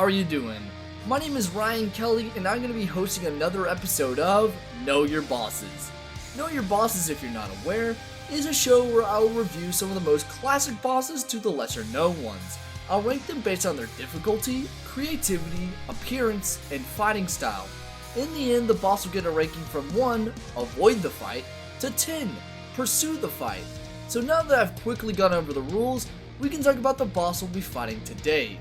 are you doing? My name is Ryan Kelly and I'm going to be hosting another episode of Know Your Bosses. Know Your Bosses, if you're not aware, is a show where I will review some of the most classic bosses to the lesser known ones. I'll rank them based on their difficulty, creativity, appearance, and fighting style. In the end, the boss will get a ranking from 1, avoid the fight, to 10, pursue the fight. So now that I've quickly gone over the rules, we can talk about the boss we'll be fighting today.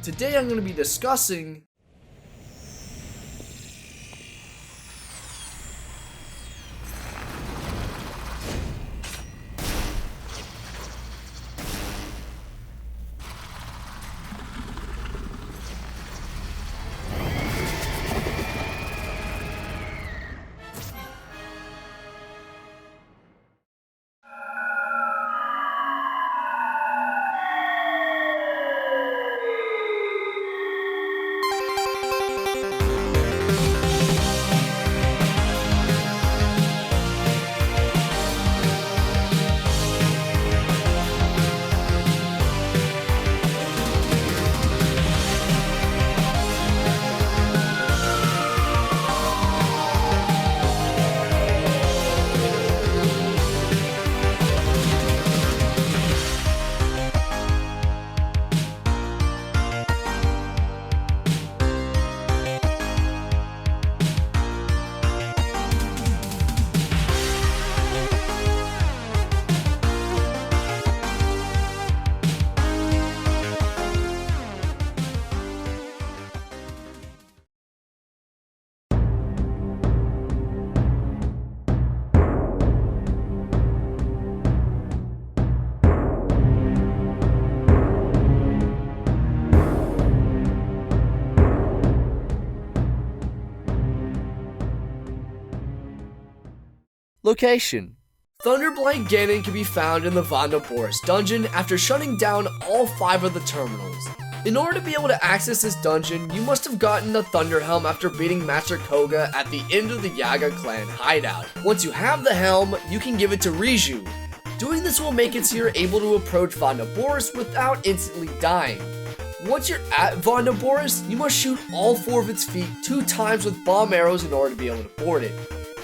Today I'm going to be discussing location. Thunderblight Ganon can be found in the Vah Naboris dungeon after shutting down all 5 of the terminals. In order to be able to access this dungeon, you must have gotten the Thunder Helm after beating Master Koga at the end of the Yaga clan hideout. Once you have the helm, you can give it to Riju. Doing this will make it so you're able to approach Vah Naboris without instantly dying. Once you're at Vah Naboris, you must shoot all 4 of its feet 2 times with bomb arrows in order to be able to board it.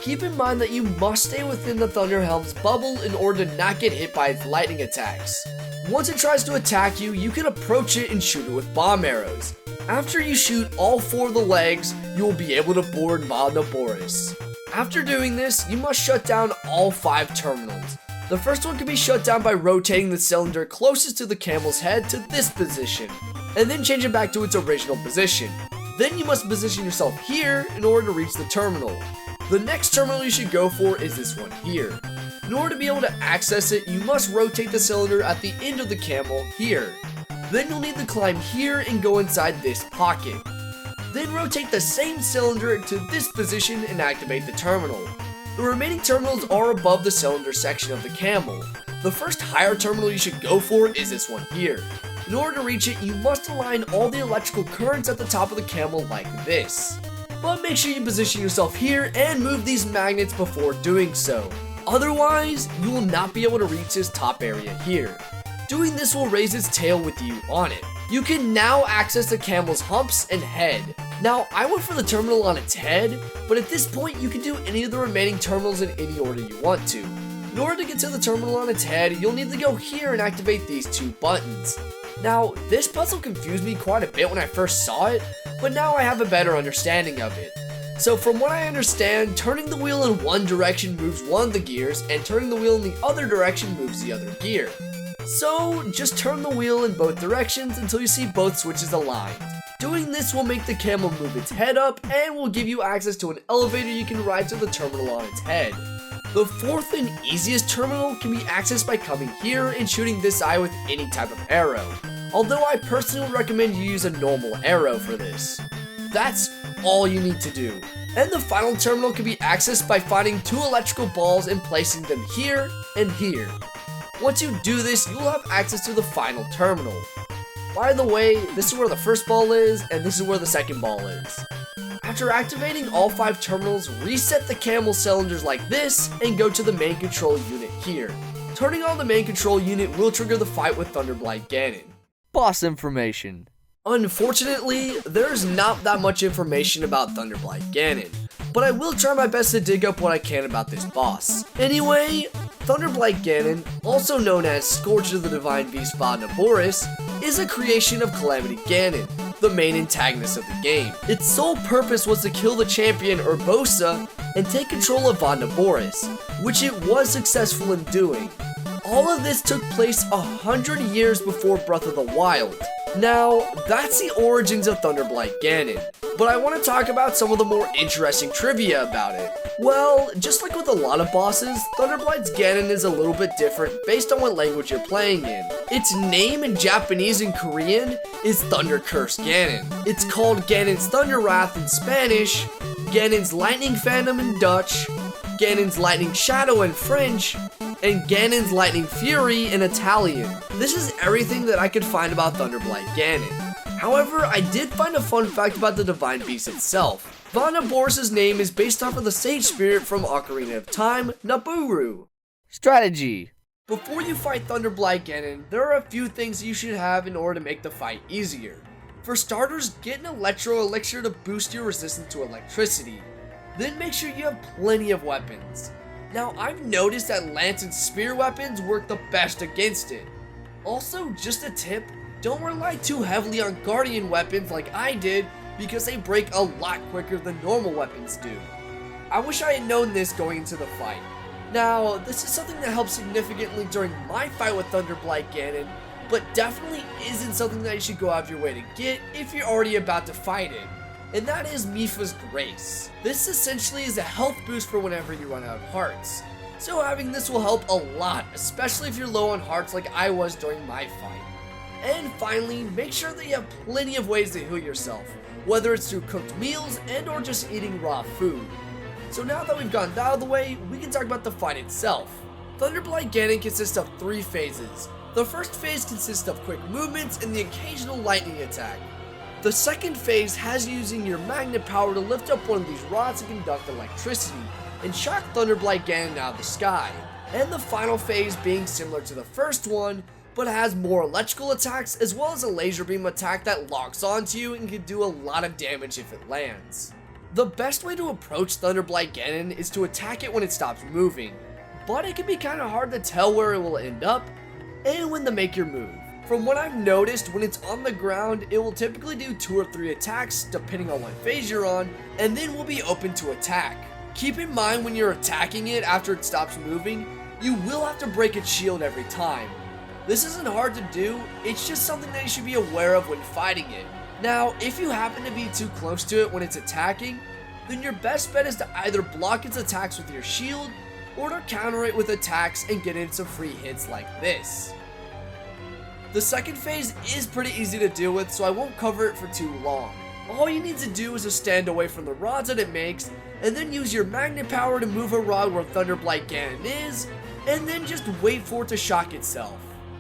Keep in mind that you must stay within the Thunder Helm's bubble in order to not get hit by its lightning attacks. Once it tries to attack you, you can approach it and shoot it with bomb arrows. After you shoot all 4 of the legs, you will be able to board Vah Naboris. After doing this, you must shut down all 5 terminals. The first one can be shut down by rotating the cylinder closest to the camel's head to this position, and then change it back to its original position. Then you must position yourself here in order to reach the terminal. The next terminal you should go for is this one here. In order to be able to access it, you must rotate the cylinder at the end of the camel here. Then you'll need to climb here and go inside this pocket. Then rotate the same cylinder to this position and activate the terminal. The remaining terminals are above the cylinder section of the camel. The first higher terminal you should go for is this one here. In order to reach it, you must align all the electrical currents at the top of the camel like this. But make sure you position yourself here and move these magnets before doing so. Otherwise, you will not be able to reach this top area here. Doing this will raise its tail with you on it. You can now access the camel's humps and head. Now, I went for the terminal on its head, but at this point you can do any of the remaining terminals in any order you want to. In order to get to the terminal on its head, you'll need to go here and activate these 2 buttons. Now, this puzzle confused me quite a bit when I first saw it, but now I have a better understanding of it. So from what I understand, turning the wheel in one direction moves one of the gears, and turning the wheel in the other direction moves the other gear. So just turn the wheel in both directions until you see both switches aligned. Doing this will make the camel move its head up and will give you access to an elevator you can ride to the terminal on its head. The 4th and easiest terminal can be accessed by coming here and shooting this eye with any type of arrow. Although I personally recommend you use a normal arrow for this. That's all you need to do. And the final terminal can be accessed by finding 2 electrical balls and placing them here and here. Once you do this, you will have access to the final terminal. By the way, this is where the first ball is, and this is where the second ball is. After activating all 5 terminals, reset the camel cylinders like this, and go to the main control unit here. Turning on the main control unit will trigger the fight with Thunderblight Ganon. Boss information. Unfortunately, there's not that much information about Thunderblight Ganon, but I will try my best to dig up what I can about this boss. Anyway, Thunderblight Ganon, also known as Scourge of the Divine Beast Vah Naboris, is a creation of Calamity Ganon, the main antagonist of the game. Its sole purpose was to kill the champion Urbosa and take control of Vah Naboris, which it was successful in doing. All of this took place 100 years before Breath of the Wild. Now, that's the origins of Thunderblight Ganon, but I want to talk about some of the more interesting trivia about it. Well, just like with a lot of bosses, Thunderblight's Ganon is a little bit different based on what language you're playing in. Its name in Japanese and Korean is Thunder Curse Ganon. It's called Ganon's Thunder Wrath in Spanish, Ganon's Lightning Phantom in Dutch, Ganon's Lightning Shadow in French, and Ganon's Lightning Fury in Italian. This is everything that I could find about Thunderblight Ganon. However, I did find a fun fact about the Divine Beast itself. Vah Naboris' name is based off of the sage spirit from Ocarina of Time, Nabooru. Strategy. Before you fight Thunderblight Ganon, there are a few things you should have in order to make the fight easier. For starters, get an Electro Elixir to boost your resistance to electricity. Then make sure you have plenty of weapons. Now, I've noticed that lance and spear weapons work the best against it. Also, just a tip, don't rely too heavily on guardian weapons like I did because they break a lot quicker than normal weapons do. I wish I had known this going into the fight. Now, this is something that helped significantly during my fight with Thunderblight Ganon, but definitely isn't something that you should go out of your way to get if you're already about to fight it. And that is Mipha's Grace. This essentially is a health boost for whenever you run out of hearts. So having this will help a lot, especially if you're low on hearts like I was during my fight. And finally, make sure that you have plenty of ways to heal yourself, whether it's through cooked meals and or just eating raw food. So now that we've gotten that out of the way, we can talk about the fight itself. Thunderblight Ganon consists of 3 phases. The first phase consists of quick movements and the occasional lightning attack. The second phase has you using your magnet power to lift up one of these rods and conduct electricity and shock Thunderblight Ganon out of the sky. And the final phase being similar to the first one, but has more electrical attacks as well as a laser beam attack that locks onto you and can do a lot of damage if it lands. The best way to approach Thunderblight Ganon is to attack it when it stops moving, but it can be kind of hard to tell where it will end up and when to make your move. From what I've noticed, when it's on the ground, it will typically do 2 or 3 attacks depending on what phase you're on, and then will be open to attack. Keep in mind when you're attacking it after it stops moving, you will have to break its shield every time. This isn't hard to do, it's just something that you should be aware of when fighting it. Now, if you happen to be too close to it when it's attacking, then your best bet is to either block its attacks with your shield, or to counter it with attacks and get in some free hits like this. The second phase is pretty easy to deal with, so I won't cover it for too long. All you need to do is just stand away from the rods that it makes, and then use your magnet power to move a rod where Thunderblight Ganon is, and then just wait for it to shock itself.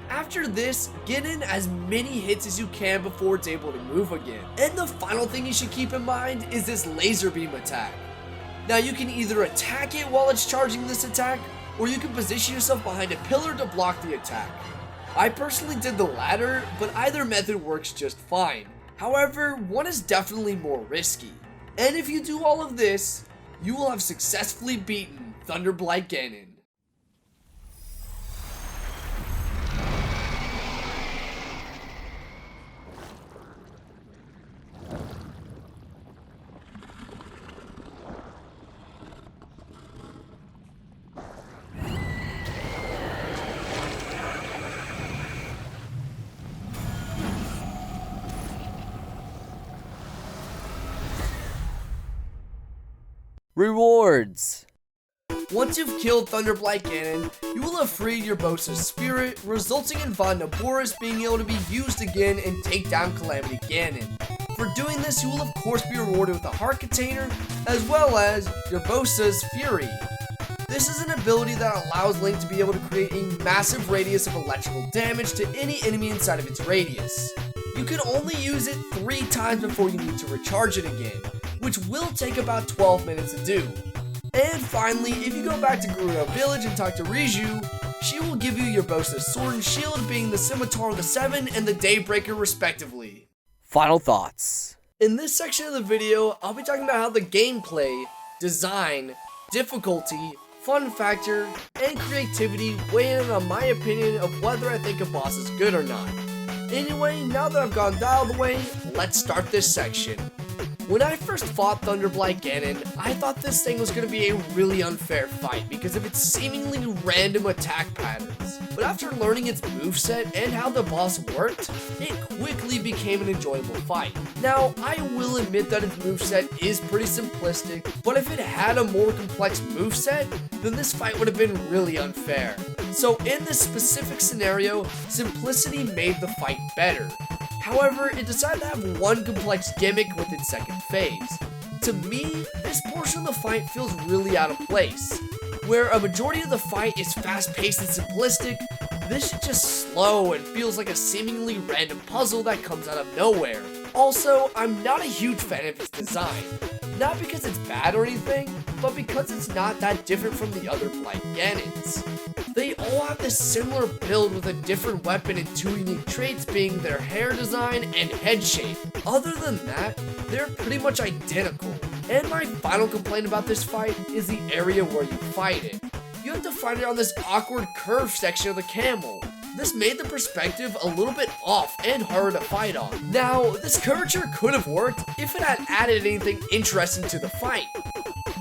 After this, get in as many hits as you can before it's able to move again. And the final thing you should keep in mind is this laser beam attack. Now you can either attack it while it's charging this attack, or you can position yourself behind a pillar to block the attack. I personally did the latter, but either method works just fine. However, one is definitely more risky. And if you do all of this, you will have successfully beaten Thunderblight Ganon. Rewards. Once you've killed Thunderblight Ganon, you will have freed your Urbosa's spirit, resulting in Vah Naboris being able to be used again and take down Calamity Ganon. For doing this, you will of course be rewarded with a heart container, as well as Urbosa's Fury. This is an ability that allows Link to be able to create a massive radius of electrical damage to any enemy inside of its radius. You can only use it 3 times before you need to recharge it again, which will take about 12 minutes to do. And finally, if you go back to Gerudo Village and talk to Riju, she will give you Urbosa's sword and shield, being the Scimitar of the Seven and the Daybreaker respectively. final thoughts. In this section of the video, I'll be talking about how the gameplay, design, difficulty, fun factor, and creativity weigh in on my opinion of whether I think a boss is good or not. Anyway, now that I've gone that out of the way, let's start this section. When I first fought Thunderblight Ganon, I thought this thing was going to be a really unfair fight because of its seemingly random attack patterns. But after learning its moveset and how the boss worked, it quickly became an enjoyable fight. Now, I will admit that its moveset is pretty simplistic, but if it had a more complex moveset, then this fight would have been really unfair. So in this specific scenario, simplicity made the fight better. However, it decided to have one complex gimmick with its second phase. To me, this portion of the fight feels really out of place. Where a majority of the fight is fast-paced and simplistic, this is just slow and feels like a seemingly random puzzle that comes out of nowhere. Also, I'm not a huge fan of its design. Not because it's bad or anything, but because it's not that different from the other Blight Ganons. They all have this similar build with a different weapon and two unique traits being their hair design and head shape. Other than that, they're pretty much identical. And my final complaint about this fight is the area where you fight it. You have to fight it on this awkward curved section of the camel. This made the perspective a little bit off and harder to fight on. Now, this curvature could have worked if it had added anything interesting to the fight,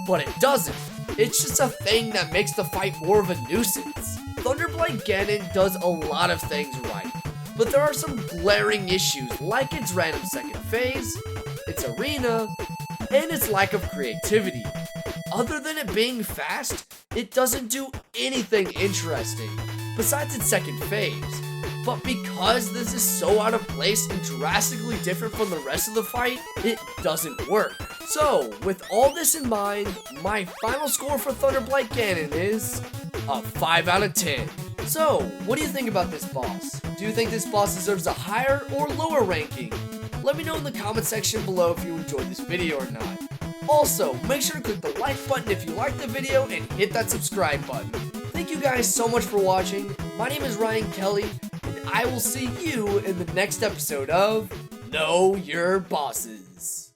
but it doesn't. It's just a thing that makes the fight more of a nuisance. Thunderblight Ganon does a lot of things right, but there are some glaring issues like its random second phase, its arena, and its lack of creativity. Other than it being fast, it doesn't do anything interesting, besides its second phase. But because this is so out of place and drastically different from the rest of the fight, it doesn't work. So, with all this in mind, my final score for Thunderblight Ganon is a 5 out of 10. So, what do you think about this boss? Do you think this boss deserves a higher or lower ranking? Let me know in the comment section below if you enjoyed this video or not. Also, make sure to click the like button if you liked the video and hit that subscribe button. Thank you guys so much for watching. My name is Ryan Kelly, and I will see you in the next episode of Know Your Bosses.